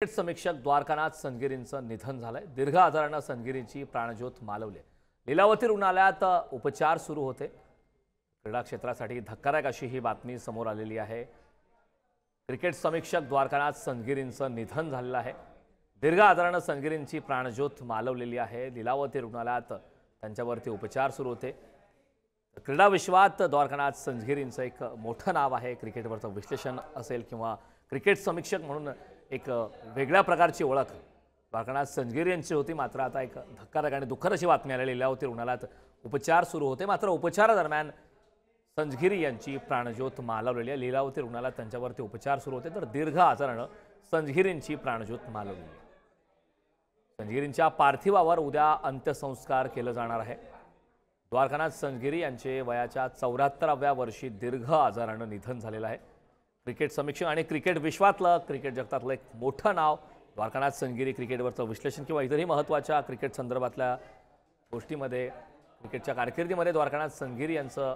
Cricket समीक्षक द्वारकानाथ संगगिरींचं निधन झालंय। दीर्घ आजारानं संगगिरींची प्राणज्योत मालवली। लीलावती रुग्णालयात उपचार सुरू होते। क्रीडा क्षेत्रासाठी धक्कादायक अशी ही बातमी समोर आलेली आहे। क्रिकेट समीक्षक द्वारकानाथ संगगिरींचं निधन झालेलं आहे। दीर्घ आजारानं संगगिरींची प्राणज्योत मालवलेली आहे। लीलावती रुग्णालयात त्यांच्यावरती उपचार सुरू होते। क्रीडा विश्वात द्वारकानाथ संगगिरींचं एक मोठं नाव आहे। क्रिकेटवरचं विश्लेषण असेल किंवा क्रिकेट समीक्षक म्हणून एक वेगळ्या प्रकारची ओळख द्वारकानाथ संगगिरी यांची होती। मात्र आता एक धक्कादायक आणि दुःखद अशी बातमी आलेली लीलावती रुग्णालयात उपचार सुरू होते। मात्र उपचारादरम्यान संगगिरी यांची प्राणज्योत मालवलेली आहे। लीलावती रुग्णालयात त्यांच्यावरती उपचार सुरू होते, तर दीर्घ आजारानं संगगिरींची प्राणज्योत मालवलेली आहे। संगगिरींच्या पार्थिवावर उद्या अंत्यसंस्कार केले जाणार आहे। द्वारकानाथ संगगिरी यांचे वयाच्या 74व्या वर्षी दीर्घ आजारानं निधन झालेलं आहे। क्रिकेट समीक्षक आणि क्रिकेट विश्वातलं क्रिकेट जगतातलं एक मोठं नाव द्वारकानाथ संगगिरी। क्रिकेटवरचं विश्लेषण किंवा इतरही महत्त्वाच्या क्रिकेट संदर्भातल्या गोष्टींमध्ये क्रिकेटच्या कारकिर्दीमध्ये द्वारकानाथ संगगिरी यांचं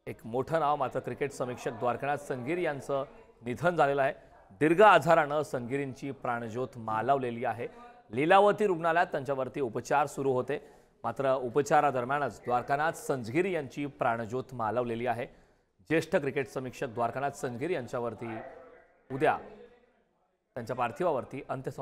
एक मोठं नाव। मात्र क्रिकेट समीक्षक द्वारकानाथ संगगिरी यांचं निधन झालेलं आहे। दीर्घ आजारानं संगगिरींची प्राणज्योत मालवलेली आहे। लीलावती रुग्णालयात त्यांच्यावरती उपचार सुरू होते, मात्र उपचारादरम्यानच द्वारकानाथ संगगिरी यांची प्राणज्योत मालवलेली आहे। ज्येष्ठ क्रिकेट समीक्षक द्वारकानाथ संगगिरी यांच्यावरती उद्या त्यांच्या पार्थिवावरती अंत्यसंस्कार